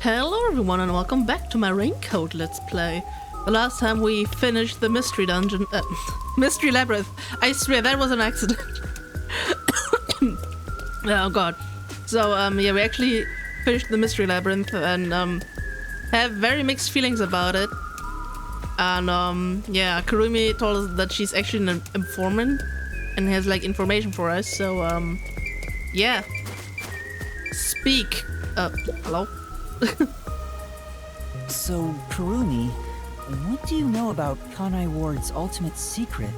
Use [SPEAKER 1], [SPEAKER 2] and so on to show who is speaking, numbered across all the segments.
[SPEAKER 1] Hello everyone and welcome back to my Raincode Let's Play. The last time we finished the mystery dungeon, mystery labyrinth. I swear that was an accident. Oh god. So yeah, we actually finished the mystery labyrinth and have very mixed feelings about it. And yeah, Kurumi told us that she's actually an informant and has like information for us. So yeah. Speak. Hello?
[SPEAKER 2] So, Kurumi, what do you know about Kanai Ward's ultimate secret?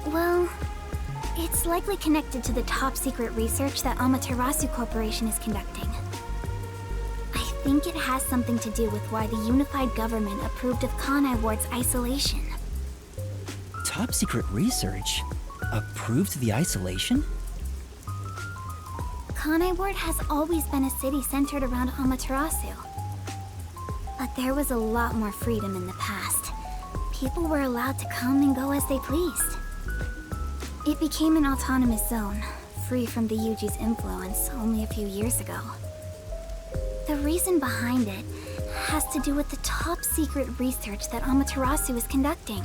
[SPEAKER 3] Well, it's likely connected to the top secret research that Amaterasu Corporation is conducting. I think it has something to do with why the unified government approved of Kanai Ward's isolation.
[SPEAKER 2] Top secret research? Approved the isolation?
[SPEAKER 3] Kanai Ward has always been a city centered around Amaterasu. But there was a lot more freedom in the past. People were allowed to come and go as they pleased. It became an autonomous zone, free from the Yuji's influence only a few years ago. The reason behind it has to do with the top secret research that Amaterasu is conducting.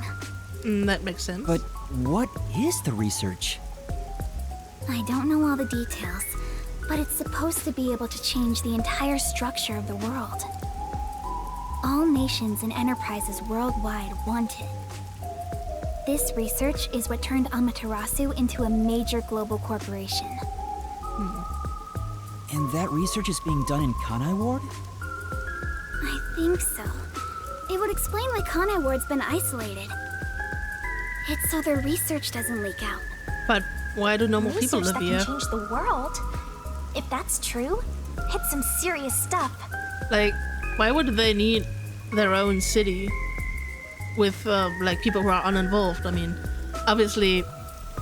[SPEAKER 1] That makes sense.
[SPEAKER 2] But what is the research?
[SPEAKER 3] I don't know all the details, but it's supposed to be able to change the entire structure of the world. All nations and enterprises worldwide want it. This research is what turned Amaterasu into a major global corporation.
[SPEAKER 2] And that research is being done in Kanai Ward?
[SPEAKER 3] I think so. It would explain why Kanai Ward's been isolated. It's so their research doesn't leak out.
[SPEAKER 1] But why do normal people live here?
[SPEAKER 4] Research that can change the world. If that's true, it's some serious stuff.
[SPEAKER 1] Like, why would they need their own city with like people who are uninvolved? I mean, obviously,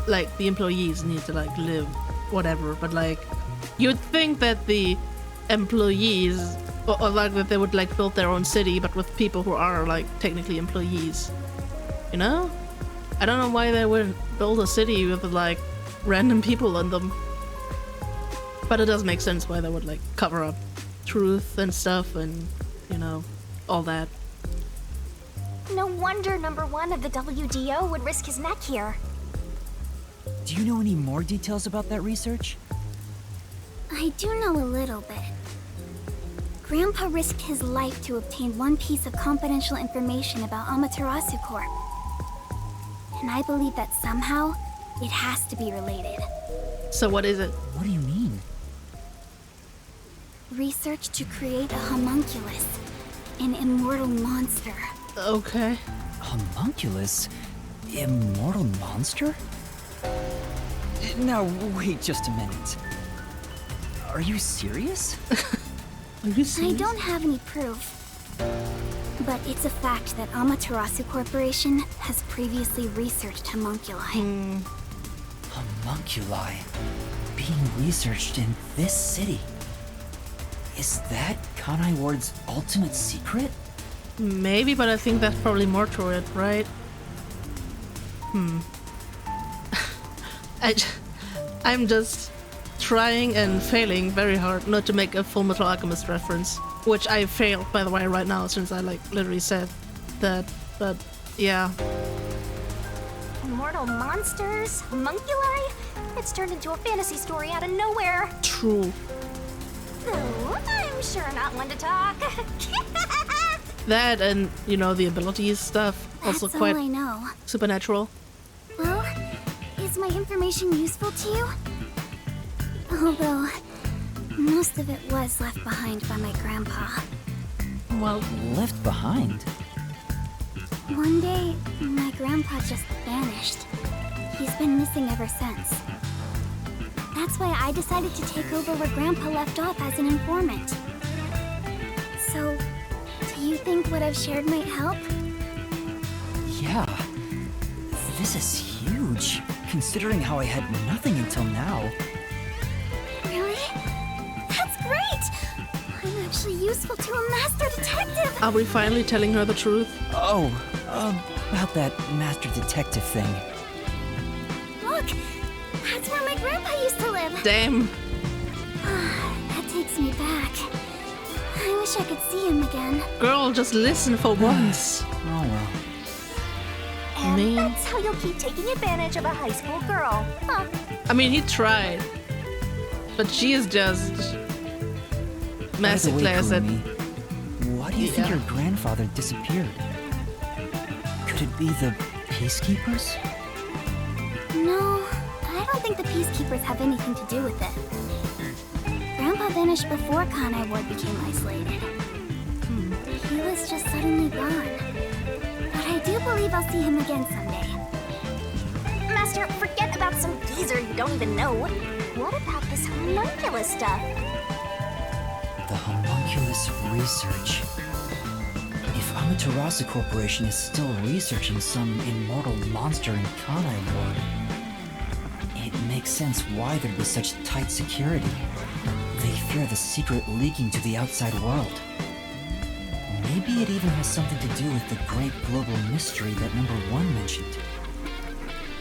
[SPEAKER 1] like the employees need to like live, whatever. But like, you'd think that the employees, or like that they would like build their own city, but with people who are like technically employees. You know? I don't know why they would build a city with like random people in them. But it does make sense why they would like cover up truth and stuff and, you know, all that.
[SPEAKER 4] No wonder number one of the WDO would risk his neck here.
[SPEAKER 2] Do you know any more details about that research?
[SPEAKER 3] I do know a little bit. Grandpa risked his life to obtain one piece of confidential information about Amaterasu Corp. And I believe that somehow, it has to be related.
[SPEAKER 1] So what is it?
[SPEAKER 2] What do you mean?
[SPEAKER 3] Research to create a homunculus, an immortal monster.
[SPEAKER 1] Okay.
[SPEAKER 2] Homunculus? Immortal monster? Now, wait just a minute. Are you serious?
[SPEAKER 1] Are you serious?
[SPEAKER 3] I don't have any proof. But it's a fact that Amaterasu Corporation has previously researched homunculi.
[SPEAKER 2] Homunculi being researched in this city. Is that Kanai Ward's ultimate secret?
[SPEAKER 1] Maybe, but I think there's probably more to it, right? I'm just trying and failing very hard not to make a Full Metal Alchemist reference, which I failed, by the way, right now, since I like literally said that, but yeah.
[SPEAKER 4] Immortal monsters, homunculi? It's turned into a fantasy story out of nowhere.
[SPEAKER 1] True.
[SPEAKER 4] Oh, I'm sure not one to talk.
[SPEAKER 1] That and, you know, the abilities stuff, also
[SPEAKER 3] That's
[SPEAKER 1] quite
[SPEAKER 3] all I know.
[SPEAKER 1] supernatural.
[SPEAKER 3] Well, is my information useful to you? Although, most of it was left behind by my grandpa.
[SPEAKER 1] Well,
[SPEAKER 2] Left behind?
[SPEAKER 3] One day, my grandpa just vanished. He's been missing ever since. That's why I decided to take over where Grandpa left off as an informant. So, do you think what I've shared might help?
[SPEAKER 2] Yeah. This is huge, considering how I had nothing until now.
[SPEAKER 3] Really? That's great! I'm actually useful to a master detective!
[SPEAKER 1] are we finally telling her the truth?
[SPEAKER 2] Oh, about that master detective thing.
[SPEAKER 3] Look! That's where my grandpa used to live!
[SPEAKER 1] Damn.
[SPEAKER 3] That takes me back. wish I could see him again.
[SPEAKER 1] Girl, just listen for once.
[SPEAKER 2] Oh well.
[SPEAKER 4] And
[SPEAKER 1] Man.
[SPEAKER 4] that's how you'll keep taking advantage of a high school girl. Huh.
[SPEAKER 1] I mean, he tried. But she is just... massive
[SPEAKER 2] By the way,
[SPEAKER 1] players that...
[SPEAKER 2] Kurumi, why do you think
[SPEAKER 1] Yeah.
[SPEAKER 2] your grandfather disappeared? Could it be the peacekeepers?
[SPEAKER 3] No, I don't think the peacekeepers have anything to do with it. Grandpa vanished before Kanai Ward became isolated. He was just suddenly gone. But I do believe I'll see him again someday.
[SPEAKER 4] Master, forget about some geezer you don't even know. What about this homunculus stuff?
[SPEAKER 2] The homunculus research. If Amaterasu Corporation is still researching some immortal monster in Kanai Ward, it makes sense why there'd be such tight security. They fear the secret leaking to the outside world. Maybe it even has something to do with the great global mystery that number 1 mentioned.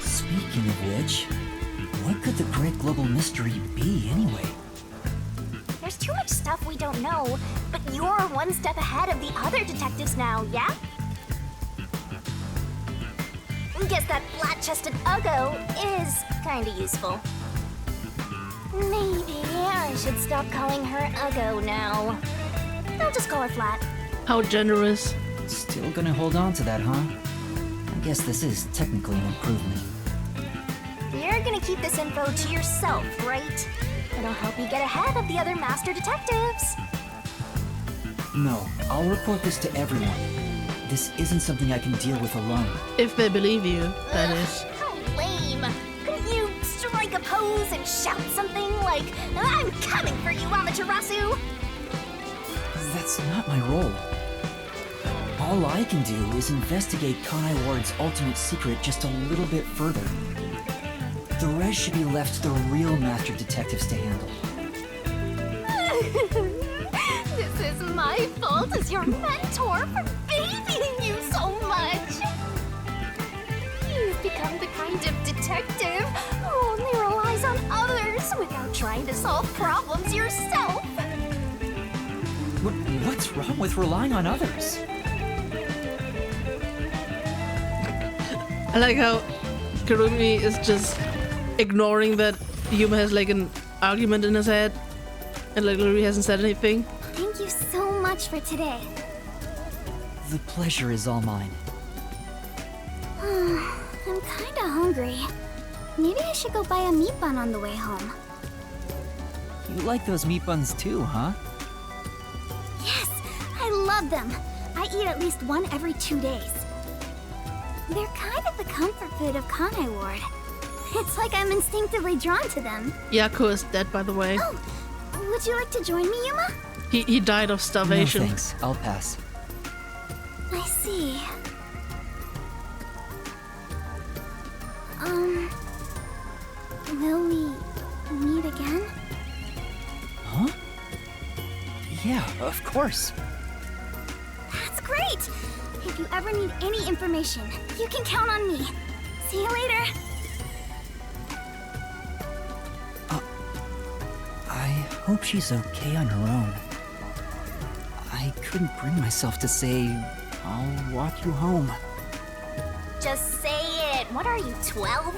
[SPEAKER 2] Speaking of which, what could the great global mystery be anyway?
[SPEAKER 4] There's too much stuff we don't know, but you're one step ahead of the other detectives now, yeah? Guess that flat-chested Uggo is kinda useful. Maybe I should stop calling her Uggo now. I'll just call her Flat.
[SPEAKER 1] How generous.
[SPEAKER 2] Still gonna hold on to that, huh? I guess this is technically an improvement.
[SPEAKER 4] You're gonna keep this info to yourself, right? It'll help you get ahead of the other master detectives.
[SPEAKER 2] No, I'll report this to everyone. This isn't something I can deal with alone.
[SPEAKER 1] If they believe you, that is.
[SPEAKER 4] How lame! Couldn't you strike a pose and shout something like, "I'm coming for you, Amaterasu"?
[SPEAKER 2] That's not my role. All I can do is investigate Kanai Ward's ultimate secret just a little bit further. The rest should be left to the real master detectives to handle.
[SPEAKER 4] This is my fault as your mentor for babying you so much. You've become the kind of detective who only relies on others without trying to solve problems yourself.
[SPEAKER 2] What's wrong with relying on others?
[SPEAKER 1] I like how Kurumi is just ignoring that Yuma has like an argument in his head and like literally hasn't said anything.
[SPEAKER 3] Thank you so much for today.
[SPEAKER 2] The pleasure is all mine.
[SPEAKER 3] I'm kinda hungry. Maybe I should go buy a meat bun on the way home.
[SPEAKER 2] You like those meat buns too, huh?
[SPEAKER 3] Yes, I love them. I eat at least one every 2 days. They're kind of the comfort food of Kanai Ward. It's like I'm instinctively drawn to them.
[SPEAKER 1] Yaku is dead, by the way.
[SPEAKER 3] Oh, would you like to join me, Yuma?
[SPEAKER 1] He died of
[SPEAKER 2] No
[SPEAKER 1] starvation.
[SPEAKER 2] thanks, I'll pass.
[SPEAKER 3] I see. Will we meet again?
[SPEAKER 2] Huh? Yeah, of course.
[SPEAKER 3] That's great! If you ever need any information, you can count on me. See you later.
[SPEAKER 2] I hope she's okay on her own. I couldn't bring myself to say, I'll walk you home.
[SPEAKER 4] Just say it. What are you, 12?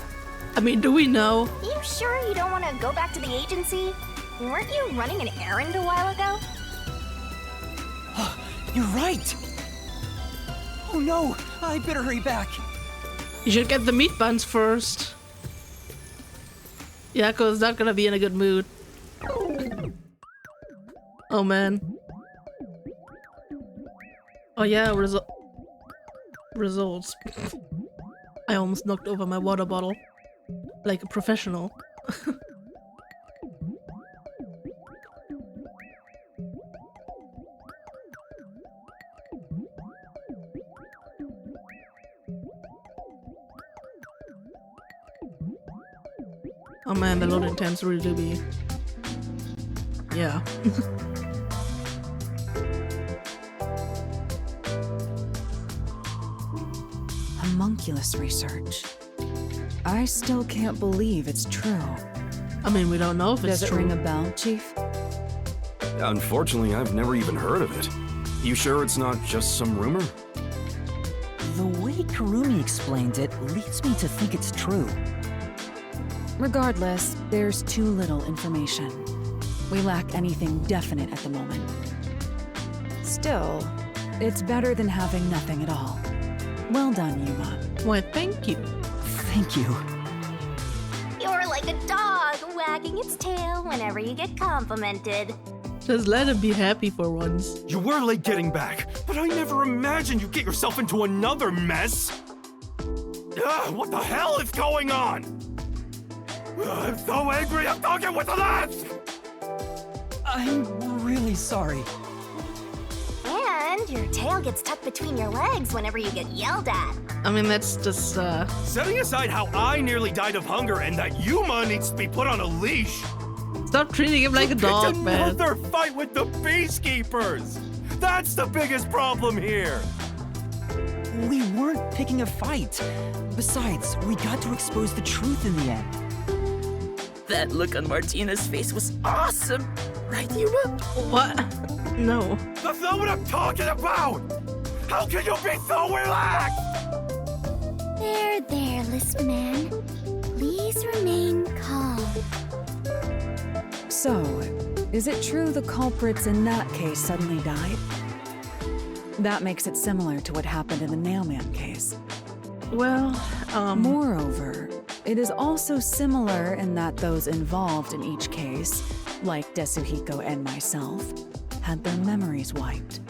[SPEAKER 1] I mean, do we know?
[SPEAKER 4] You sure you don't want to go back to the agency? Weren't you running an errand a while ago?
[SPEAKER 2] You're right! Oh no, I better hurry back.
[SPEAKER 1] You should get the meat buns first. Yako's not gonna be in a good mood. Oh man. Oh yeah, results. I almost knocked over my water bottle. Like a professional. Oh man, the loading times really do be... Yeah.
[SPEAKER 5] Homunculus research. I still can't believe it's true.
[SPEAKER 1] I mean, we don't know if it's
[SPEAKER 5] Does it
[SPEAKER 1] true.
[SPEAKER 5] ring a bell, Chief?
[SPEAKER 6] Unfortunately, I've never even heard of it. You sure it's not just some rumor?
[SPEAKER 2] The way Kurumi explained it leads me to think it's true.
[SPEAKER 5] Regardless, there's too little information. We lack anything definite at the moment. Still, it's better than having nothing at all. Well done, Yuma.
[SPEAKER 1] Why, thank you.
[SPEAKER 2] Thank you.
[SPEAKER 4] You're like a dog wagging its tail whenever you get complimented.
[SPEAKER 1] Just let him be happy for once.
[SPEAKER 6] You were late getting back, but I never imagined you'd get yourself into another mess. What the hell is going on? I'm so angry, I'm talking with the last!
[SPEAKER 2] I'm really sorry.
[SPEAKER 4] And your tail gets tucked between your legs whenever you get yelled at.
[SPEAKER 1] I mean, that's just,
[SPEAKER 6] Setting aside how I nearly died of hunger and that Yuma needs to be put on a leash.
[SPEAKER 1] Stop treating him like a dog, man.
[SPEAKER 6] Another fight with the Peacekeepers! That's the biggest problem here!
[SPEAKER 2] We weren't picking a fight. Besides, we got to expose the truth in the end.
[SPEAKER 7] That look on Martina's face was awesome! Right, Yuma?
[SPEAKER 1] What? No.
[SPEAKER 6] That's not what I'm talking about! How can you be so relaxed?
[SPEAKER 3] There, Lisp Man. Please remain calm.
[SPEAKER 5] So, is it true the culprits in that case suddenly died? That makes it similar to what happened in the Nailman case.
[SPEAKER 1] Well,
[SPEAKER 5] Moreover, it is also similar in that those involved in each case, like Desuhiko and myself, had their memories wiped.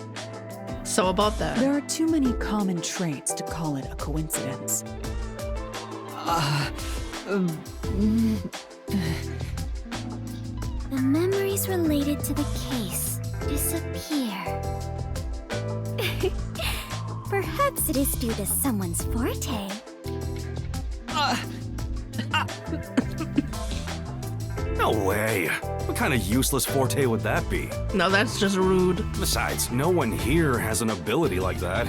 [SPEAKER 1] so about that.
[SPEAKER 5] There are too many common traits to call it a coincidence.
[SPEAKER 3] The memories related to the case disappear. Perhaps it is due to someone's forte.
[SPEAKER 6] No way. What kind of useless forte would that be?
[SPEAKER 1] No, that's just rude.
[SPEAKER 6] Besides, no one here has an ability like that.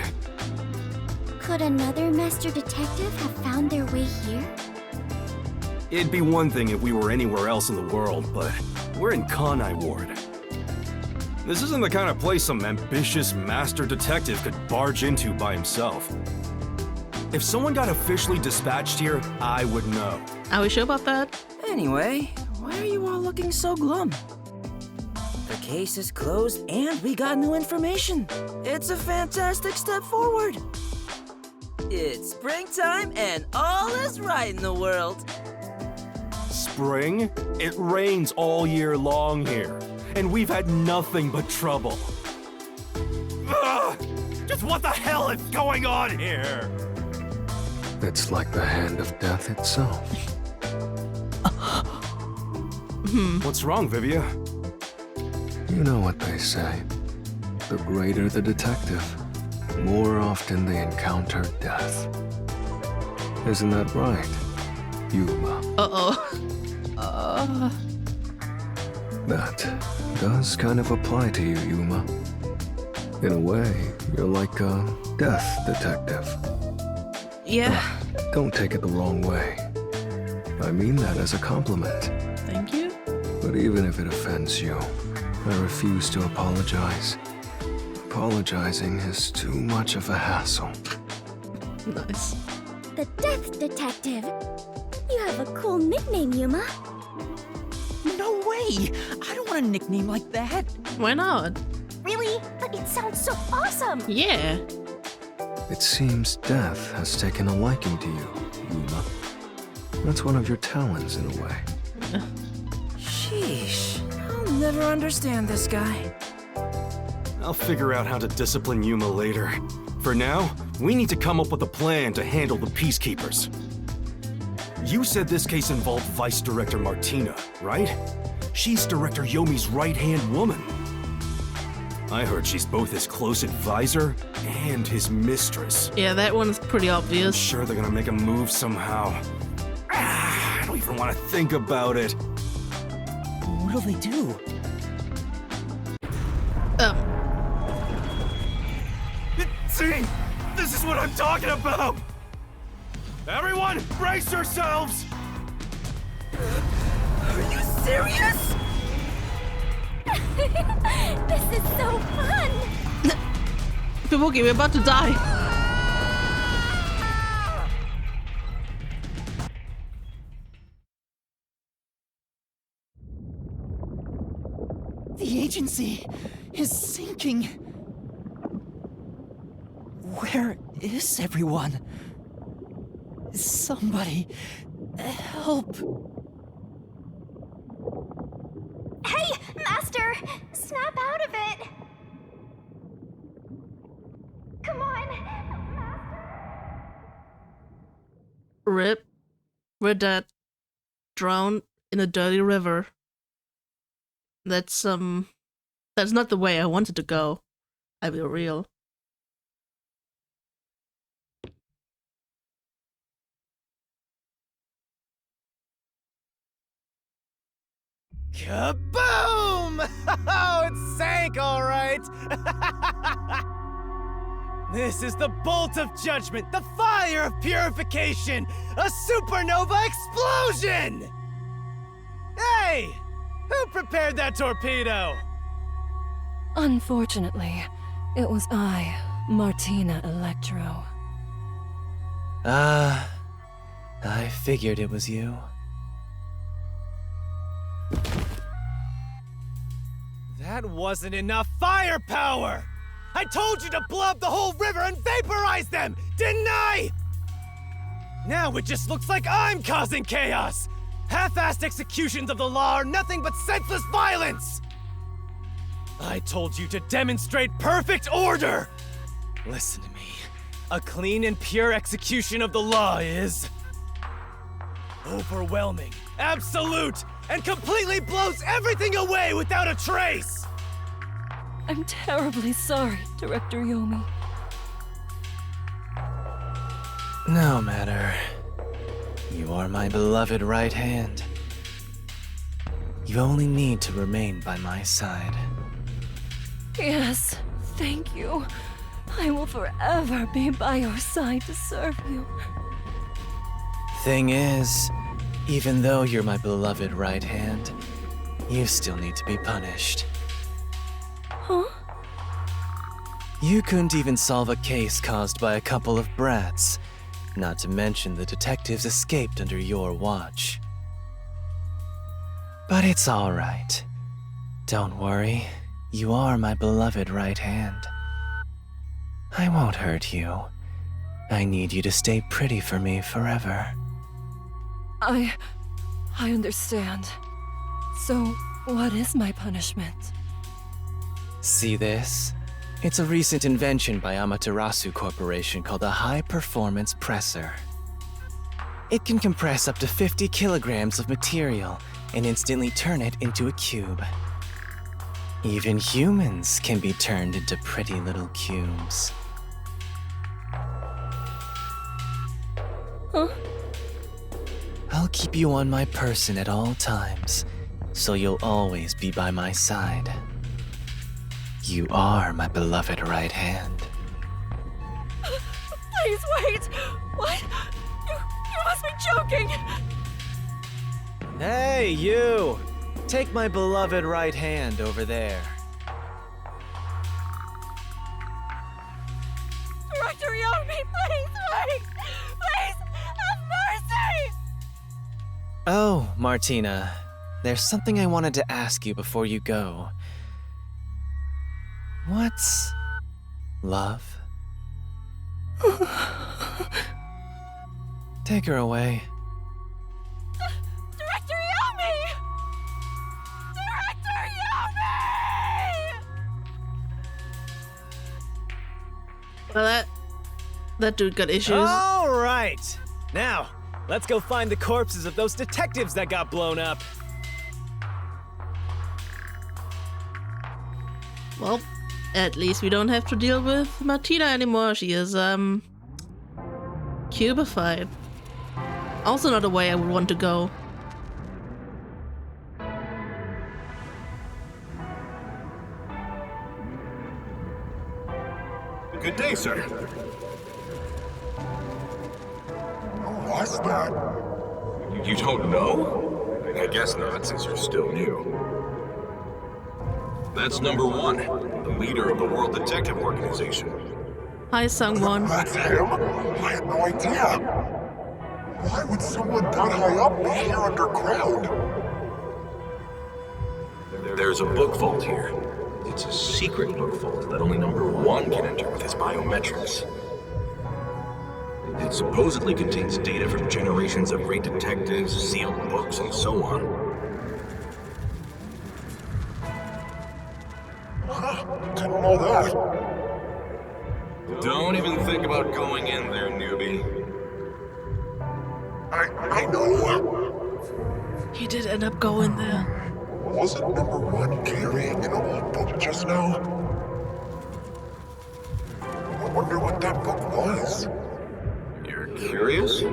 [SPEAKER 3] Could another master detective have found their way here?
[SPEAKER 6] It'd be one thing if we were anywhere else in the world, but we're in Kanai Ward. This isn't the kind of place some ambitious master detective could barge into by himself. If someone got officially dispatched here, I would know.
[SPEAKER 1] Are we sure about that?
[SPEAKER 7] Anyway, why are you all looking so glum? The case is closed and we got new information. It's a fantastic step forward. It's springtime and all is right in the world.
[SPEAKER 6] Spring? It rains all year long here, and we've had nothing but trouble. Ugh! Just what the hell is going on here?
[SPEAKER 8] It's like the hand of death itself.
[SPEAKER 6] What's wrong, Vivia?
[SPEAKER 8] You know what they say. The greater the detective, more often they encounter death. Isn't that right, Yuma? That does kind of apply to you, Yuma. In a way, you're like a death detective.
[SPEAKER 1] Yeah.
[SPEAKER 8] Don't take it the wrong way. I mean that as a compliment.
[SPEAKER 1] Thank you.
[SPEAKER 8] But even if it offends you, I refuse to apologize. Apologizing is too much of a hassle.
[SPEAKER 1] Nice.
[SPEAKER 3] The Death Detective. You have a cool nickname, Yuma.
[SPEAKER 2] No way! I don't want a nickname like that.
[SPEAKER 1] Why not?
[SPEAKER 4] Really? But it sounds so awesome!
[SPEAKER 1] Yeah.
[SPEAKER 8] It seems death has taken a liking to you, Yuma. That's one of your talents in a way.
[SPEAKER 7] Sheesh, I'll never understand this guy.
[SPEAKER 6] I'll figure out how to discipline Yuma later. For now, we need to come up with a plan to handle the Peacekeepers. You said this case involved Vice Director Martina, right? She's Director Yomi's right-hand woman. I heard she's both his close advisor and his mistress.
[SPEAKER 1] Yeah, that one's pretty obvious.
[SPEAKER 6] Sure they're gonna make a move somehow. I don't even want to think about it.
[SPEAKER 2] What'll they do?
[SPEAKER 6] See? This is what I'm talking about! Everyone, brace yourselves!
[SPEAKER 7] Are you serious?
[SPEAKER 3] This is so fun!
[SPEAKER 1] Fubuki, we're about to die.
[SPEAKER 9] The agency is sinking. Where is everyone? Somebody help.
[SPEAKER 4] Hey, Master! Snap out of it! Come on, Master!
[SPEAKER 1] Rip. We're dead. Drowned in a dirty river. That's not the way I wanted to go. I'll be real.
[SPEAKER 10] Kaboom! Oh, it sank, all right. This is the bolt of judgment, the fire of purification, a supernova explosion! Hey! Who prepared that torpedo?
[SPEAKER 11] Unfortunately, it was I, Martina Electro.
[SPEAKER 10] I figured it was you. That wasn't enough firepower! I told you to blow up the whole river and vaporize them, didn't I? Now it just looks like I'm causing chaos! Half-assed executions of the law are nothing but senseless violence! I told you to demonstrate perfect order! Listen to me. A clean and pure execution of the law is... overwhelming, absolute, and completely blows everything away without a trace!
[SPEAKER 11] I'm terribly sorry, Director Yomi.
[SPEAKER 10] No matter. You are my beloved right hand. You only need to remain by my side.
[SPEAKER 11] Yes, thank you. I will forever be by your side to serve you.
[SPEAKER 10] Thing is, even though you're my beloved right hand, you still need to be punished.
[SPEAKER 11] Huh?
[SPEAKER 10] You couldn't even solve a case caused by a couple of brats. Not to mention the detectives escaped under your watch. But it's all right. Don't worry. You are my beloved right hand. I won't hurt you. I need you to stay pretty for me forever.
[SPEAKER 11] I understand. So, what is my punishment?
[SPEAKER 10] See this? It's a recent invention by Amaterasu Corporation called a high-performance presser. It can compress up to 50 kilograms of material and instantly turn it into a cube. Even humans can be turned into pretty little cubes.
[SPEAKER 11] Huh?
[SPEAKER 10] I'll keep you on my person at all times, so you'll always be by my side. You are my beloved right hand.
[SPEAKER 11] Please wait! What? You must be joking!
[SPEAKER 10] Hey, you! Take my beloved right hand over there.
[SPEAKER 11] Director Yomi, please wait! Please, have mercy!
[SPEAKER 10] Oh, Martina. There's something I wanted to ask you before you go. What's love? Take her away.
[SPEAKER 11] Director Yomi! Director Yomi!
[SPEAKER 1] Well, that dude got issues.
[SPEAKER 10] All right. Now, let's go find the corpses of those detectives that got blown up.
[SPEAKER 1] Well, at least we don't have to deal with Martina anymore. She is, cubified. Also not a way I would want to go.
[SPEAKER 12] Good day, sir. What's that? You don't know? I guess not, since you're still new. That's number one, the leader of the World Detective Organization.
[SPEAKER 1] Hi, Sungwon.
[SPEAKER 12] That's him? I had no idea. Why would someone that high up be here underground? There's a book vault here. It's a secret book vault that only number one can enter with his biometrics. It supposedly contains data from generations of great detectives, sealed books, and so on. Huh, didn't know that. Don't even think about going in there, newbie. I know.
[SPEAKER 1] He did end up going there.
[SPEAKER 12] Wasn't number one carrying an old book just now? I wonder what that book was. You're curious?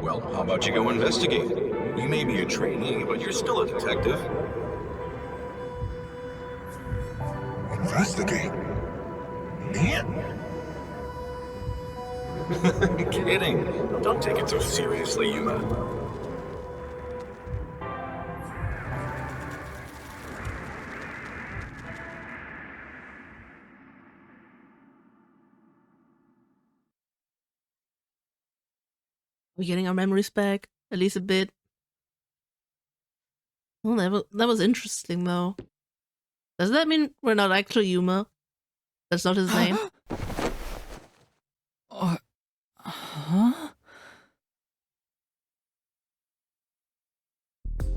[SPEAKER 12] Well, how about you go investigate? You may be a trainee, but you're still a detective. Investigate? Me? Kidding. Don't take it so seriously, Yuma.
[SPEAKER 1] We're getting our memories back, at least a bit. Well, that was interesting, though. Does that mean we're not actually Yuma? That's not his name?
[SPEAKER 9] Huh?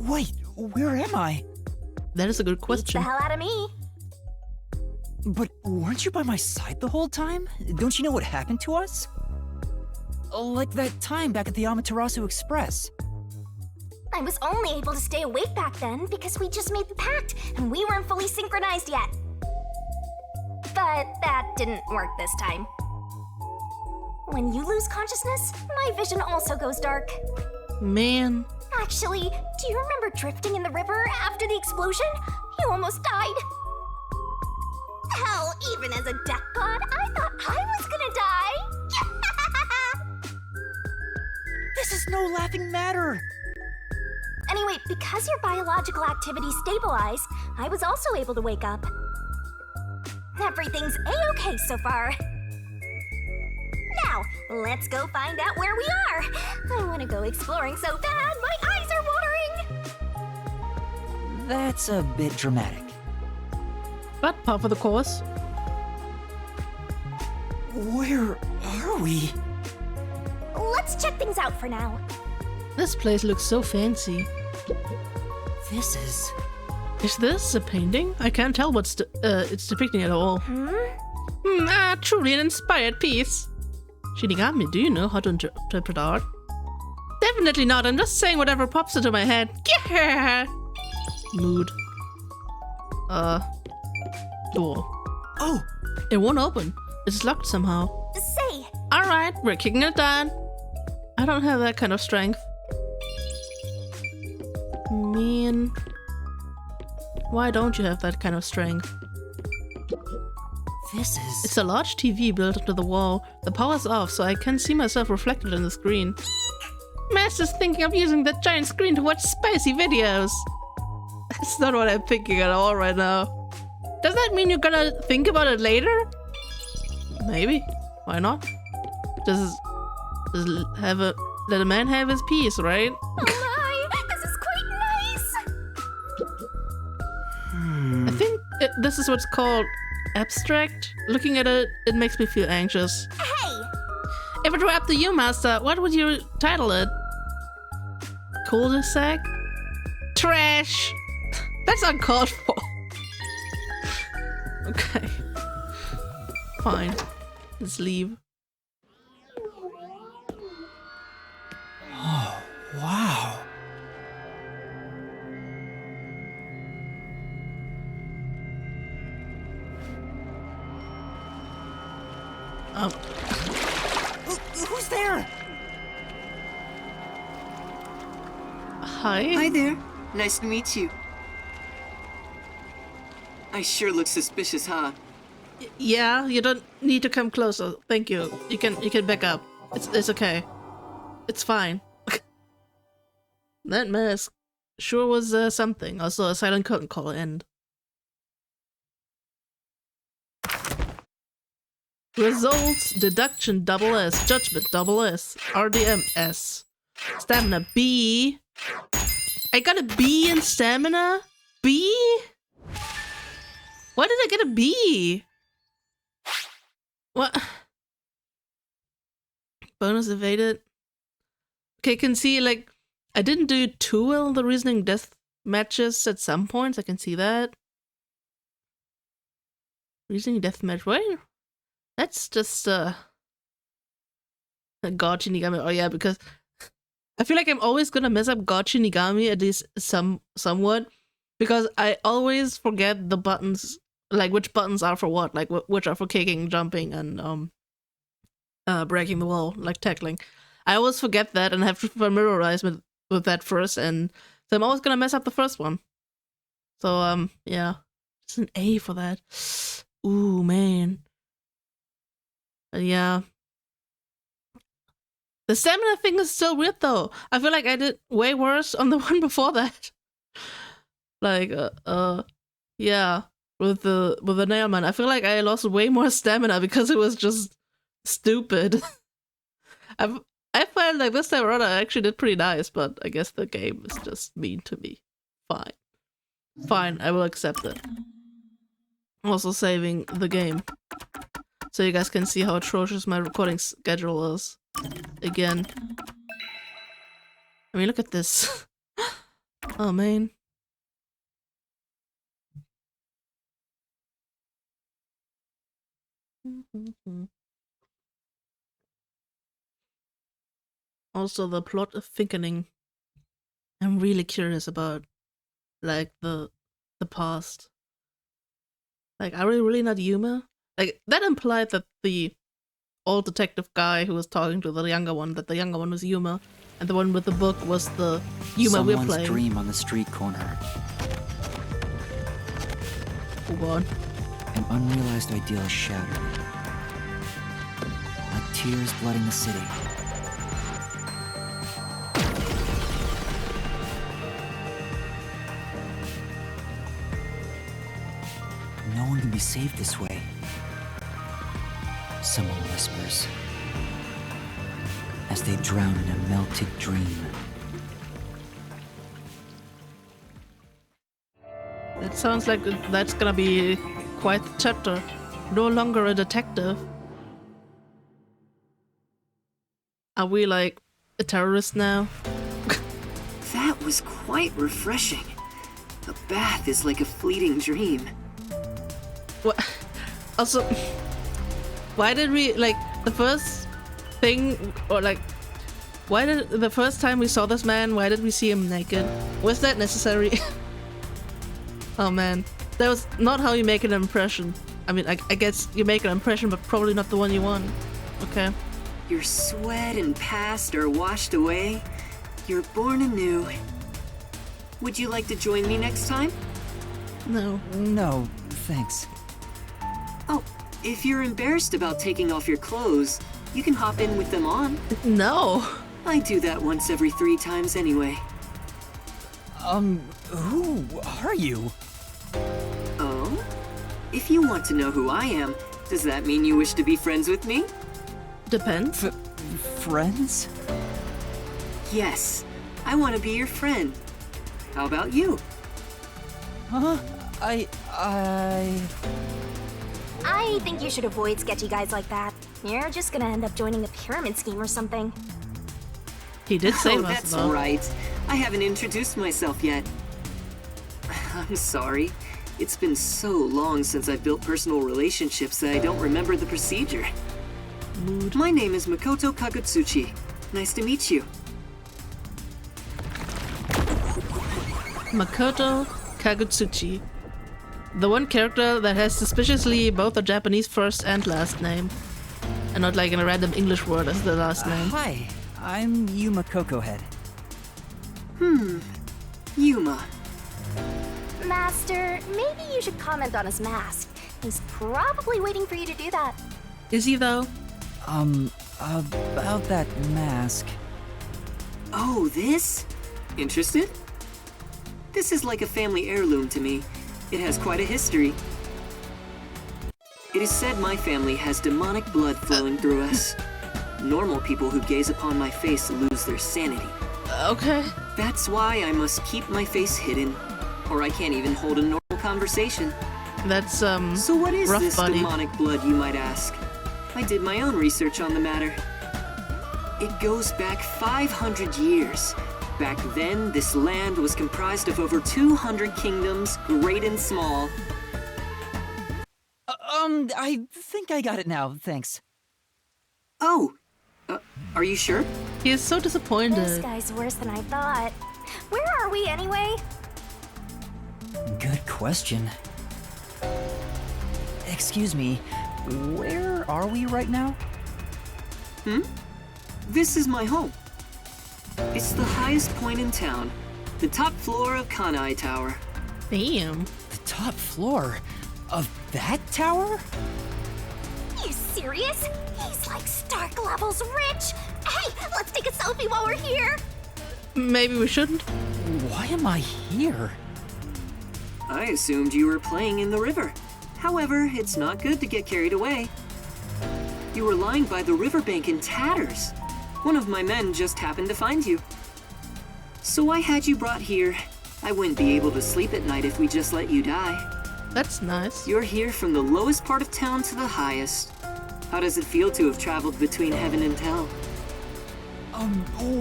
[SPEAKER 9] Wait, where am I?
[SPEAKER 1] That is a good
[SPEAKER 4] Beats
[SPEAKER 1] question.
[SPEAKER 4] the hell out of me.
[SPEAKER 9] But weren't you by my side the whole time? Don't you know what happened to us? Like that time back at the Amaterasu Express.
[SPEAKER 4] I was only able to stay awake back then because we just made the pact and we weren't fully synchronized yet. But that didn't work this time. When you lose consciousness, my vision also goes dark.
[SPEAKER 1] Man.
[SPEAKER 4] Actually, do you remember drifting in the river after the explosion? You almost died. Hell, even as a death god, I thought I was gonna die.
[SPEAKER 9] This is no laughing matter.
[SPEAKER 4] Anyway, because your biological activity stabilized, I was also able to wake up. Everything's a-okay so far. Now, let's go find out where we are. I want to go exploring so bad, my eyes are watering.
[SPEAKER 9] That's a bit dramatic.
[SPEAKER 1] But par for the course.
[SPEAKER 9] Where are we?
[SPEAKER 4] Let's check things out for now.
[SPEAKER 1] This place looks so fancy.
[SPEAKER 9] This is...
[SPEAKER 1] Is this a painting? I can't tell what's it's depicting at all. Truly an inspired piece. Shinigami, do you know how to interpret art? Definitely not, I'm just saying whatever pops into my head. Yeah! Mood. Door.
[SPEAKER 9] Oh!
[SPEAKER 1] It won't open. It's locked somehow.
[SPEAKER 4] Say!
[SPEAKER 1] Alright, we're kicking it down. I don't have that kind of strength. Man. Why don't you have that kind of strength?
[SPEAKER 9] This is...
[SPEAKER 1] It's a large TV built into the wall. The power's off, so I can see myself reflected in the screen. Master's thinking of using that giant screen to watch spicy videos. That's not what I'm thinking at all right now. Does that mean you're gonna think about it later? Maybe. Why not? Just let a man have his peace, right?
[SPEAKER 4] Oh my, this is quite nice.
[SPEAKER 1] I think this is what's called abstract. Looking at it, it makes me feel anxious.
[SPEAKER 4] Hey!
[SPEAKER 1] If it were up to you, Master, what would you title it? Cul-de-sac? Trash! That's uncalled for. Okay. Fine. Let's leave.
[SPEAKER 9] Oh, wow. Who's there?
[SPEAKER 1] Hi.
[SPEAKER 13] Hi there. Nice to meet you. I sure look suspicious, huh?
[SPEAKER 1] Yeah, you don't need to come closer. Thank you. You can back up. It's okay. It's fine. That mask sure was something. Also a silent curtain call end. Results, deduction double S, judgment double S, RDM S, stamina B. I got a B in stamina? B? Why did I get a B? What? Bonus evaded. Okay, I can see, like, I didn't do too well in the reasoning death matches at some points. I can see that. Reasoning death match, wait. That's just a God Shinigami. Oh yeah, because I feel like I'm always gonna mess up God Shinigami, at least somewhat, because I always forget the buttons, like which buttons are for what, like which are for kicking, jumping, and breaking the wall, like tackling. I always forget that and have to familiarize with that first, and so I'm always gonna mess up the first one. So yeah, it's an A for that. Ooh man. Yeah. The stamina thing is still weird though. I feel like I did way worse on the one before that. Like, yeah, with the Nailman. I feel like I lost way more stamina because it was just stupid. I felt like this time around I actually did pretty nice, but I guess the game is just mean to me. Fine. Fine, I will accept it. Also saving the game, so you guys can see how atrocious my recording schedule is. Again. I mean, look at this. Oh, man. Also, the plot of thickening. I'm really curious about, like, the past. Like, are we really not Yuma? Like, that implied that the old detective guy who was talking to the younger one, that the younger one was Yuma, and the one with the book was the Yuma we're playing.
[SPEAKER 2] Someone's dream on the street corner.
[SPEAKER 1] Oh god.
[SPEAKER 2] An unrealized ideal shattered. Like tears flooding the city. No one can be saved this way. Someone whispers, as they drown in a melted dream.
[SPEAKER 1] That sounds like that's gonna be quite the chapter. No longer a detective. Are we like a terrorist now?
[SPEAKER 13] That was quite refreshing. A bath is like a fleeting dream.
[SPEAKER 1] What? Also, why did we, like, the first thing, or like, why did the first time we saw this man, why did we see him naked? Was that necessary? Oh man, that was not how you make an impression. I mean, I guess you make an impression, but probably not the one you want. Okay.
[SPEAKER 13] Your sweat and past are washed away. You're born anew. Would you like to join me next time?
[SPEAKER 1] No.
[SPEAKER 9] No, thanks.
[SPEAKER 13] Oh, if you're embarrassed about taking off your clothes, you can hop in with them on.
[SPEAKER 1] No.
[SPEAKER 13] I do that once every 3 times anyway.
[SPEAKER 9] Who are you?
[SPEAKER 13] Oh? If you want to know who I am, does that mean you wish to be friends with me?
[SPEAKER 1] Depends.
[SPEAKER 9] Friends?
[SPEAKER 13] Yes, I want to be your friend. How about you?
[SPEAKER 9] Huh?
[SPEAKER 4] I think you should avoid sketchy guys like that. You're just gonna end up joining a pyramid scheme or something.
[SPEAKER 1] He did say
[SPEAKER 13] that's
[SPEAKER 1] though.
[SPEAKER 13] right. I haven't introduced myself yet. I'm sorry. It's been so long since I've built personal relationships that I don't remember the procedure.
[SPEAKER 1] Mood.
[SPEAKER 13] My name is Makoto Kagutsuchi. Nice to meet you.
[SPEAKER 1] Makoto Kagutsuchi. The one character that has suspiciously both a Japanese first and last name. And not like in a random English word as the last name.
[SPEAKER 9] Hi, I'm Yuma Cocohead.
[SPEAKER 13] Yuma.
[SPEAKER 4] Master, maybe you should comment on his mask. He's probably waiting for you to do that.
[SPEAKER 1] Is he though?
[SPEAKER 9] About that mask.
[SPEAKER 13] Oh, this? Interested? This is like a family heirloom to me. It has quite a history. It is said my family has demonic blood flowing through us. Normal people who gaze upon my face lose their sanity.
[SPEAKER 1] Okay.
[SPEAKER 13] That's why I must keep my face hidden, or I can't even hold a normal conversation.
[SPEAKER 1] That's,
[SPEAKER 13] So what is
[SPEAKER 1] rough,
[SPEAKER 13] this
[SPEAKER 1] buddy.
[SPEAKER 13] demonic blood, you might ask? I did my own research on the matter. It goes back 500 years. Back then, this land was comprised of over 200 kingdoms, great and small.
[SPEAKER 9] I think I got it now, thanks.
[SPEAKER 13] Oh, are you sure?
[SPEAKER 1] He is so
[SPEAKER 4] This
[SPEAKER 1] disappointed.
[SPEAKER 4] guy's worse than I thought. Where are we anyway?
[SPEAKER 9] Good question. Excuse me, where are we right now?
[SPEAKER 13] This is my home. It's the highest point in town, the top floor of Kanai Tower.
[SPEAKER 1] Damn.
[SPEAKER 9] The top floor of that tower?
[SPEAKER 4] You serious? He's like Stark levels rich. Hey, let's take a selfie while we're here.
[SPEAKER 1] Maybe we shouldn't.
[SPEAKER 9] Why am I here?
[SPEAKER 13] I assumed you were playing in the river. However, it's not good to get carried away. You were lying by the riverbank in tatters. One of my men just happened to find you. So I had you brought here. I wouldn't be able to sleep at night if we just let you die.
[SPEAKER 1] That's nice.
[SPEAKER 13] You're here from the lowest part of town to the highest. How does it feel to have traveled between heaven and hell?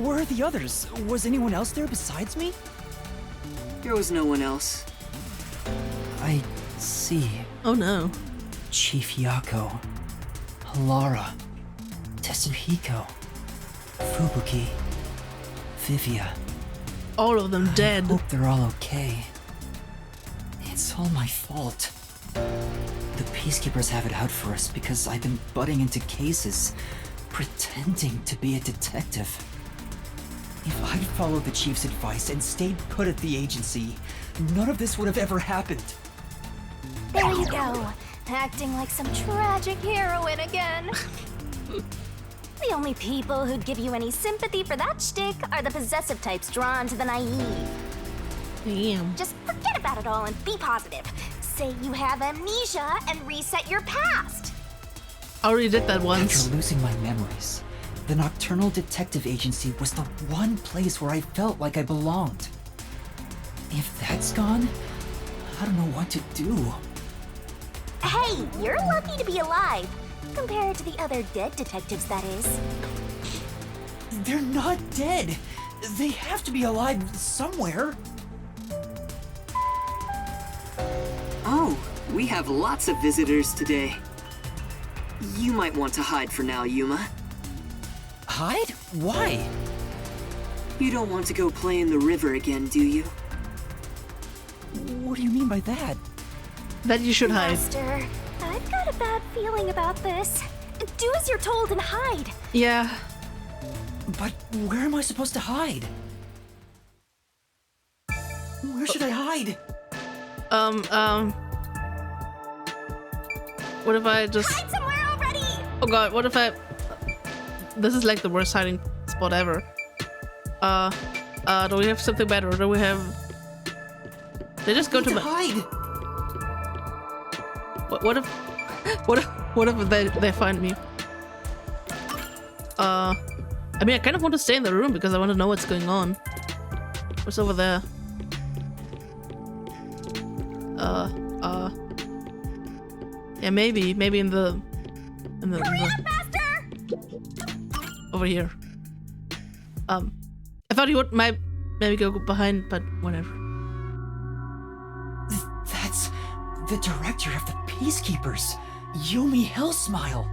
[SPEAKER 9] Where are the others? Was anyone else there besides me?
[SPEAKER 13] There was no one else.
[SPEAKER 9] I see.
[SPEAKER 1] Oh no.
[SPEAKER 9] Chief Yako, Lara, Tetsuhiko, Fubuki, Vivia.
[SPEAKER 1] All of them dead.
[SPEAKER 9] I hope they're all okay. It's all my fault. The peacekeepers have it out for us because I've been butting into cases, pretending to be a detective. If I'd followed the chief's advice and stayed put at the agency, none of this would have ever happened.
[SPEAKER 4] There you go. Acting like some tragic heroine again. The only people who'd give you any sympathy for that shtick are the possessive types drawn to the naive.
[SPEAKER 1] Damn.
[SPEAKER 4] Just forget about it all and be positive. Say you have amnesia and reset your past.
[SPEAKER 1] I already did that once.
[SPEAKER 9] After losing my memories, the Nocturnal Detective Agency was the one place where I felt like I belonged. If that's gone, I don't know what to do.
[SPEAKER 4] Hey, you're lucky to be alive. Compared to the other dead detectives, that is.
[SPEAKER 9] They're not dead. They have to be alive somewhere.
[SPEAKER 13] Oh, we have lots of visitors today. You might want to hide for now, Yuma.
[SPEAKER 9] Hide? Why?
[SPEAKER 13] You don't want to go play in the river again, do you?
[SPEAKER 9] What do you mean by that?
[SPEAKER 1] That you should hide.
[SPEAKER 4] Master, I've got a bad feeling about this. Do as you're told and hide.
[SPEAKER 1] Yeah.
[SPEAKER 9] But where am I supposed to hide? Where should I hide?
[SPEAKER 1] What if I just...
[SPEAKER 4] Hide somewhere already!
[SPEAKER 1] Oh god, what if I... This is like the worst hiding spot ever. Do we have something better? Or do we have... They just go to my...
[SPEAKER 9] hide!
[SPEAKER 1] What if... What if they find me? I mean, I kind of want to stay in the room because I want to know what's going on. What's over there? Yeah, maybe in the...
[SPEAKER 4] Hurry up, Master!
[SPEAKER 1] Over here. I thought he would maybe go behind, but whatever.
[SPEAKER 9] That's the director of the Peacekeepers, Yumi Hellsmile.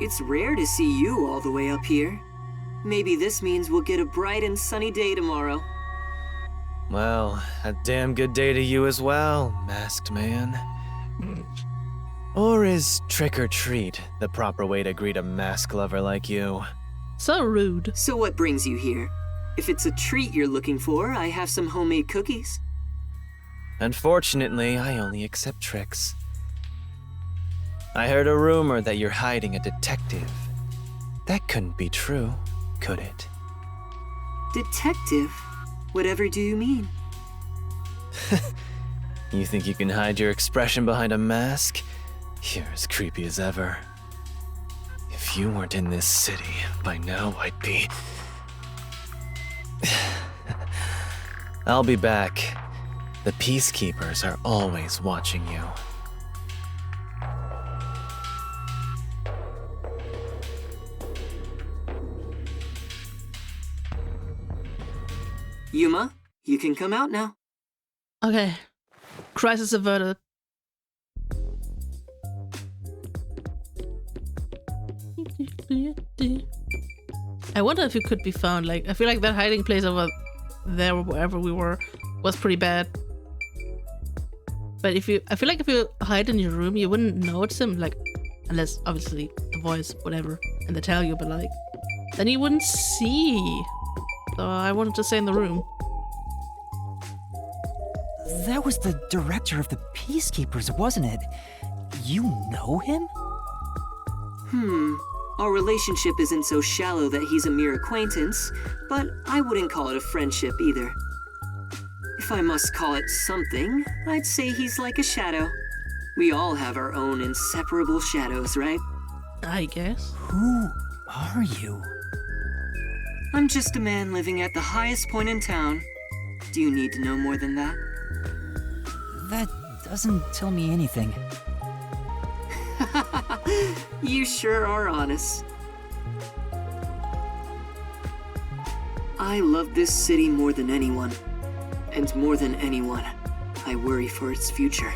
[SPEAKER 13] It's rare to see you all the way up here. Maybe this means we'll get a bright and sunny day tomorrow.
[SPEAKER 10] Well, a damn good day to you as well, masked man. Or is trick or treat the proper way to greet a mask lover like you?
[SPEAKER 1] So rude.
[SPEAKER 13] So what brings you here? If it's a treat you're looking for, I have some homemade cookies.
[SPEAKER 10] Unfortunately, I only accept tricks. I heard a rumor that you're hiding a detective. That couldn't be true, could it?
[SPEAKER 13] Detective? Whatever do you mean?
[SPEAKER 10] You think you can hide your expression behind a mask? You're as creepy as ever. If you weren't in this city, by now I'd be... I'll be back. The peacekeepers are always watching you.
[SPEAKER 13] Yuma, you can come out now.
[SPEAKER 1] Okay. Crisis averted. I wonder if you could be found. Like, I feel like that hiding place over there or wherever we were was pretty bad. But I feel like if you hide in your room, you wouldn't notice him, like, unless obviously the voice, whatever, and they tell you, but like, then you wouldn't see. So I wanted to stay in the room.
[SPEAKER 2] That was the director of the Peacekeepers, wasn't it? You know him?
[SPEAKER 13] Our relationship isn't so shallow that he's a mere acquaintance, but I wouldn't call it a friendship either. If I must call it something, I'd say he's like a shadow. We all have our own inseparable shadows, right?
[SPEAKER 1] I guess.
[SPEAKER 2] Who are you?
[SPEAKER 13] I'm just a man living at the highest point in town. Do you need to know more than that?
[SPEAKER 2] That doesn't tell me anything.
[SPEAKER 13] You sure are honest. I love this city more than anyone. And more than anyone, I worry for its future.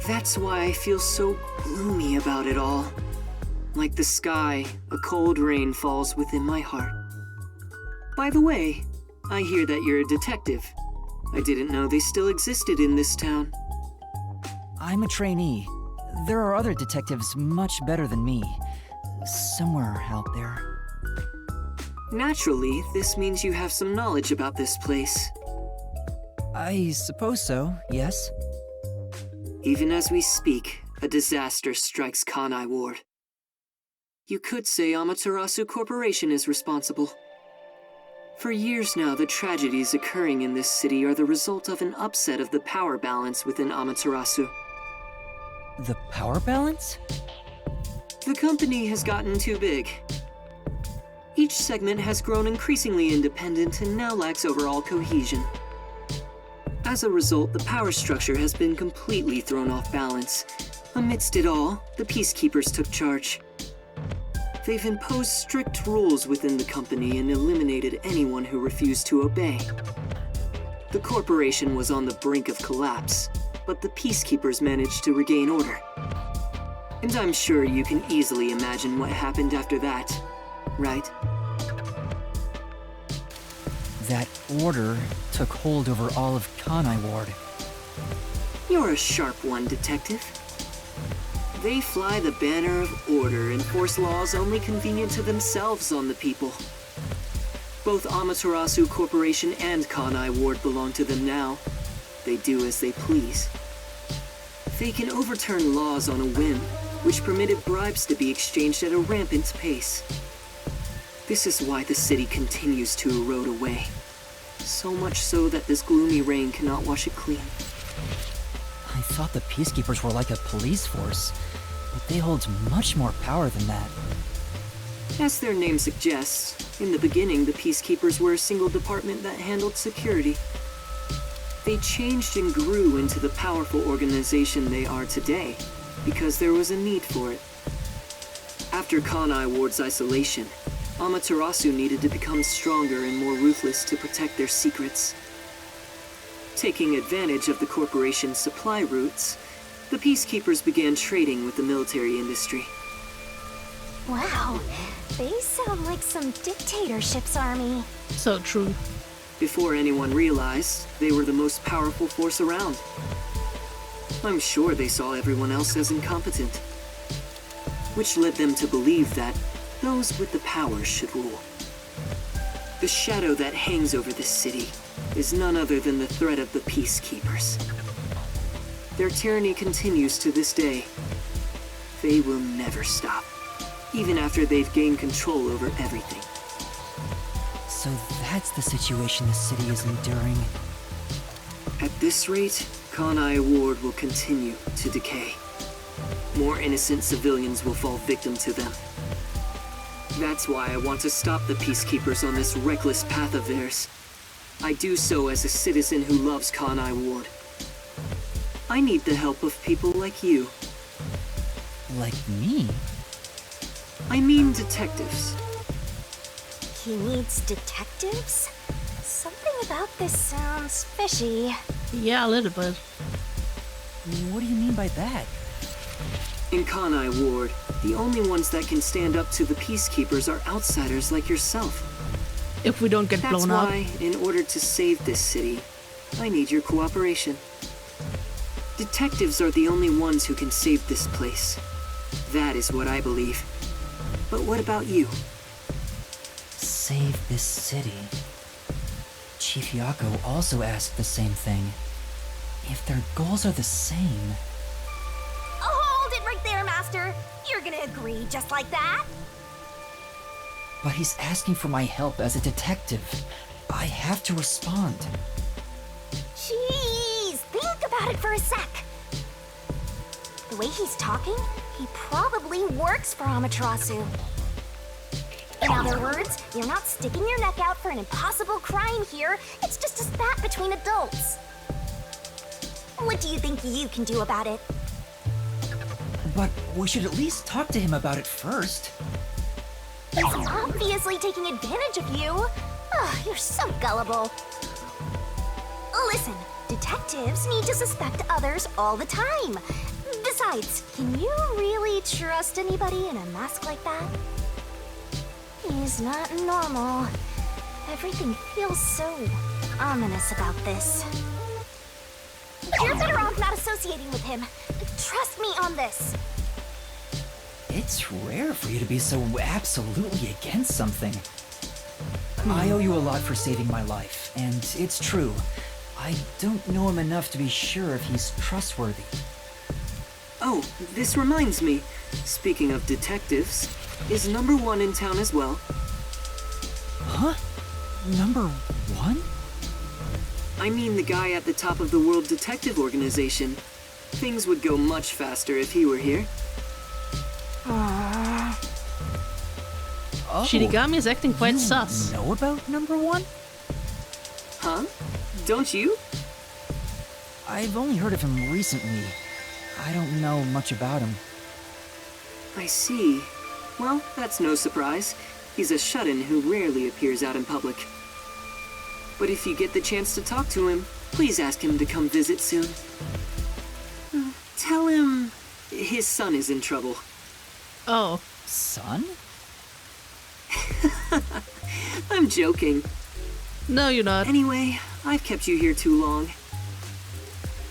[SPEAKER 13] That's why I feel so gloomy about it all. Like the sky, a cold rain falls within my heart. By the way, I hear that you're a detective. I didn't know they still existed in this town.
[SPEAKER 2] I'm a trainee. There are other detectives much better than me. Somewhere out there.
[SPEAKER 13] Naturally, this means you have some knowledge about this place.
[SPEAKER 2] I suppose so, yes.
[SPEAKER 13] Even as we speak, a disaster strikes Kanai Ward. You could say Amaterasu Corporation is responsible. For years now, the tragedies occurring in this city are the result of an upset of the power balance within Amaterasu.
[SPEAKER 2] The power balance?
[SPEAKER 13] The company has gotten too big. Each segment has grown increasingly independent and now lacks overall cohesion. As a result, the power structure has been completely thrown off balance. Amidst it all, the Peacekeepers took charge. They've imposed strict rules within the company and eliminated anyone who refused to obey. The corporation was on the brink of collapse, but the Peacekeepers managed to regain order. And I'm sure you can easily imagine what happened after that, right?
[SPEAKER 2] That order took hold over all of Kanai Ward.
[SPEAKER 13] You're a sharp one, Detective. They fly the banner of order and force laws only convenient to themselves on the people. Both Amaterasu Corporation and Kanai Ward belong to them now. They do as they please. They can overturn laws on a whim, which permitted bribes to be exchanged at a rampant pace. This is why the city continues to erode away. So much so that this gloomy rain cannot wash it clean.
[SPEAKER 2] I thought the Peacekeepers were like a police force, but they hold much more power than that.
[SPEAKER 13] As their name suggests, in the beginning the Peacekeepers were a single department that handled security. They changed and grew into the powerful organization they are today, because there was a need for it. After Kanai Ward's isolation, Amaterasu needed to become stronger and more ruthless to protect their secrets. Taking advantage of the corporation's supply routes, the Peacekeepers began trading with the military industry.
[SPEAKER 4] Wow, they sound like some dictatorship's army.
[SPEAKER 1] So true.
[SPEAKER 13] Before anyone realized, they were the most powerful force around. I'm sure they saw everyone else as incompetent, which led them to believe that those with the power should rule. The shadow that hangs over this city is none other than the threat of the Peacekeepers. Their tyranny continues to this day. They will never stop, even after they've gained control over everything.
[SPEAKER 2] So that's the situation the city is enduring.
[SPEAKER 13] At this rate, Kanai Ward will continue to decay. more innocent civilians will fall victim to them. That's why I want to stop the peacekeepers on this reckless path of theirs. I do so as a citizen who loves Kanai Ward. I need the help of people like you.
[SPEAKER 9] Like me?
[SPEAKER 13] I mean detectives.
[SPEAKER 4] He needs detectives? Something about this sounds fishy.
[SPEAKER 1] Yeah, a little bit.
[SPEAKER 9] What do you mean by that?
[SPEAKER 13] In Kanai Ward, the only ones that can stand up to the peacekeepers are outsiders like yourself.
[SPEAKER 1] If we don't get
[SPEAKER 13] That's
[SPEAKER 1] blown up.
[SPEAKER 13] why, in order to save this city, I need your cooperation. Detectives are the only ones who can save this place. That is what I believe. But what about you?
[SPEAKER 9] Save this city. Chief Yako also asked the same thing. If their goals are the same...
[SPEAKER 4] Hold it right there, Master! You're gonna agree just like that?
[SPEAKER 9] But he's asking for my help as a detective. I have to respond.
[SPEAKER 4] Jeez, think about it for a sec. The way he's talking, he probably works for Amaterasu. In other words, you're not sticking your neck out for an impossible crime here. It's just a spat between adults. What do you think you can do about it?
[SPEAKER 9] But we should at least talk to him about it first.
[SPEAKER 4] He's obviously taking advantage of you. Ugh, you're so gullible. Listen, detectives need to suspect others all the time. Besides, can you really trust anybody in a mask like that? He's not normal. Everything feels so ominous about this. You're better off not associating with him. Trust me on this.
[SPEAKER 9] It's rare for you to be so absolutely against something. I owe you a lot for saving my life, and it's true. I don't know him enough to be sure if he's trustworthy.
[SPEAKER 13] Oh, this reminds me. Speaking of detectives, is number 1 in town as well?
[SPEAKER 9] Huh? Number 1?
[SPEAKER 13] I mean the guy at the top of the World Detective Organization. Things would go much faster if he were here.
[SPEAKER 9] Oh,
[SPEAKER 1] Shinigami is acting quite
[SPEAKER 9] you
[SPEAKER 1] sus.
[SPEAKER 9] know about number 1?
[SPEAKER 13] Huh? Don't you?
[SPEAKER 9] I've only heard of him recently. I don't know much about him.
[SPEAKER 13] I see. Well, that's no surprise. He's a shut-in who rarely appears out in public. But if you get the chance to talk to him, please ask him to come visit soon. Tell him his son is in trouble.
[SPEAKER 1] Oh.
[SPEAKER 9] Son?
[SPEAKER 13] I'm joking.
[SPEAKER 1] No, you're not.
[SPEAKER 13] Anyway, I've kept you here too long.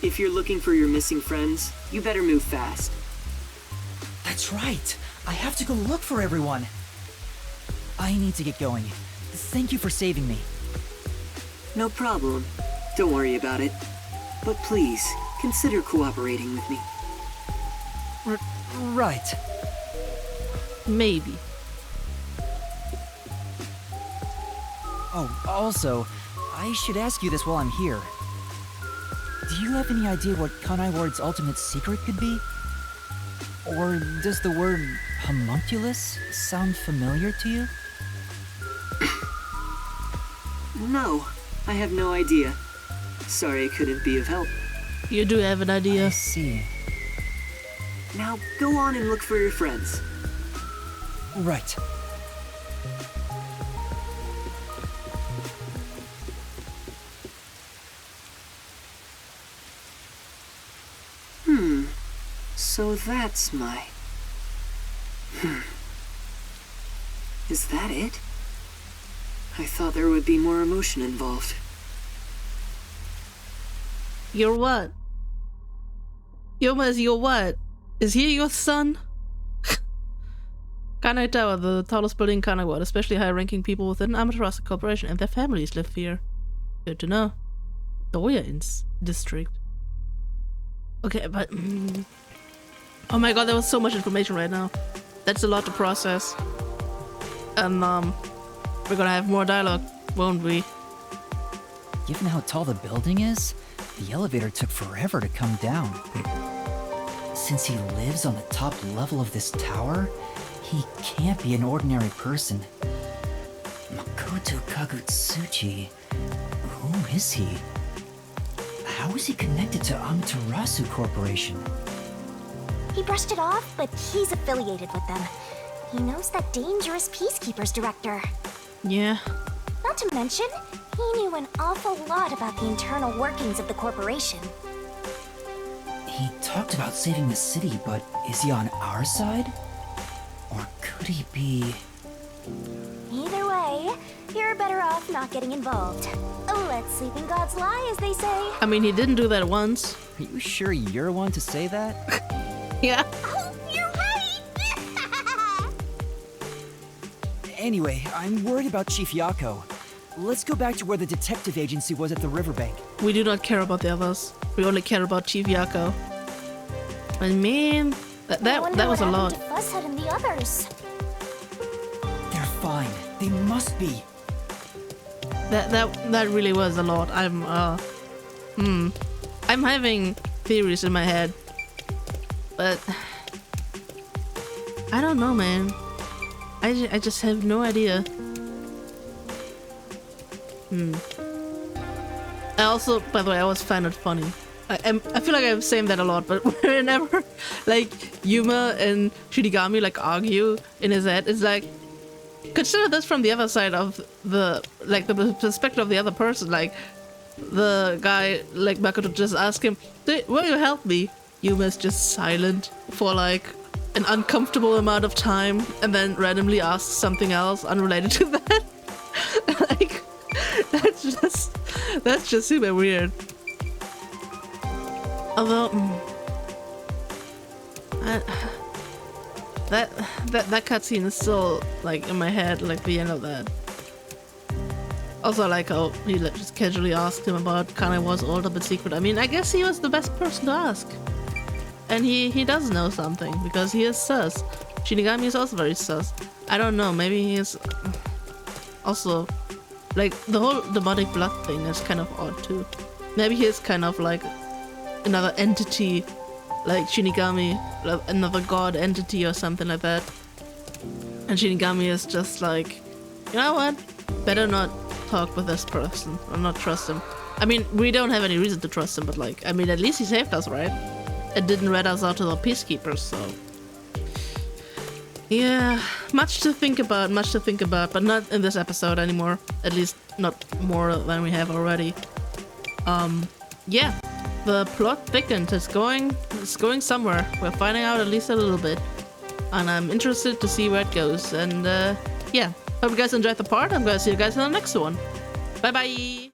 [SPEAKER 13] If you're looking for your missing friends, you better move fast.
[SPEAKER 9] That's right. I have to go look for everyone. I need to get going. Thank you for saving me.
[SPEAKER 13] No problem. Don't worry about it. But please, consider cooperating with me.
[SPEAKER 9] Right.
[SPEAKER 1] Maybe.
[SPEAKER 9] Oh, also, I should ask you this while I'm here. Do you have any idea what Kanai Ward's ultimate secret could be? Or does the word homunculus sound familiar to you?
[SPEAKER 13] No, I have no idea. Sorry I couldn't be of help.
[SPEAKER 1] You do have an idea.
[SPEAKER 9] I see.
[SPEAKER 13] Now go on and look for your friends.
[SPEAKER 9] Right.
[SPEAKER 13] So that's my... Is that it? I thought there would be more emotion involved.
[SPEAKER 1] You're what? Yuma is your what? Is he your son? Kanai Tower, the tallest building in Kanai Ward, especially high-ranking people within Amaterasu Corporation and their families live here. Good to know. Doya district. Okay, but... oh my god, there was so much information right now. That's a lot to process. And, we're gonna have more dialogue, won't we?
[SPEAKER 9] Given how tall the building is, the elevator took forever to come down. Since he lives on the top level of this tower, he can't be an ordinary person. Makoto Kagutsuchi. Who is he? How is he connected to Amaterasu Corporation?
[SPEAKER 4] He brushed it off, but he's affiliated with them. He knows that dangerous Peacekeepers director.
[SPEAKER 1] Yeah.
[SPEAKER 4] Not to mention, he knew an awful lot about the internal workings of the corporation.
[SPEAKER 9] He talked about saving the city, but is he on our side? Or could he be...
[SPEAKER 4] Either way, you're better off not getting involved. Let sleeping gods lie, as they say.
[SPEAKER 1] I mean, he didn't do that once.
[SPEAKER 9] Are you sure you're one to say that?
[SPEAKER 1] Yeah.
[SPEAKER 4] Oh, you're right!
[SPEAKER 14] Anyway, I'm worried about Chief Yako. Let's go back to where the detective agency was at the riverbank.
[SPEAKER 1] We do not care about the others. We only care about Chief Yako. I mean, that was a lot.
[SPEAKER 4] To Fuzzhead and the others.
[SPEAKER 14] They're fine. They must be.
[SPEAKER 1] That really was a lot. I'm having theories in my head, but I don't know, man. I just have no idea. I also, by the way, I always find it funny. I feel like I'm saying that a lot, but whenever like Yuma and Shinigami like argue in his head, it's like, consider this from the other side of the perspective of the other person. Like the guy, like Makoto, just ask him, will you help me? Yuma's just silent for like an uncomfortable amount of time, and then randomly asks something else unrelated to that. Like that's just super weird. Although that cutscene is still like in my head, like the end of that. Also, I like how he just casually asked him about Kanaiwa's older but secret. I mean, I guess he was the best person to ask, and he does know something because he is sus. Shinigami is also very sus. I don't know. Maybe he is also like the whole demonic blood thing is kind of odd too. Maybe he is kind of like another entity, like Shinigami, another god entity or something like that. And Shinigami is just like, you know what? Better not talk with this person or not trust him. I mean, we don't have any reason to trust him, but like, I mean, at least he saved us, right? And didn't rat us out to the Peacekeepers, so. Yeah, much to think about, but not in this episode anymore. At least not more than we have already. Yeah. The plot thickened. It's going somewhere. We're finding out at least a little bit, and I'm interested to see where it goes. And yeah, hope you guys enjoyed the part. I'm gonna see you guys in the next one. Bye bye.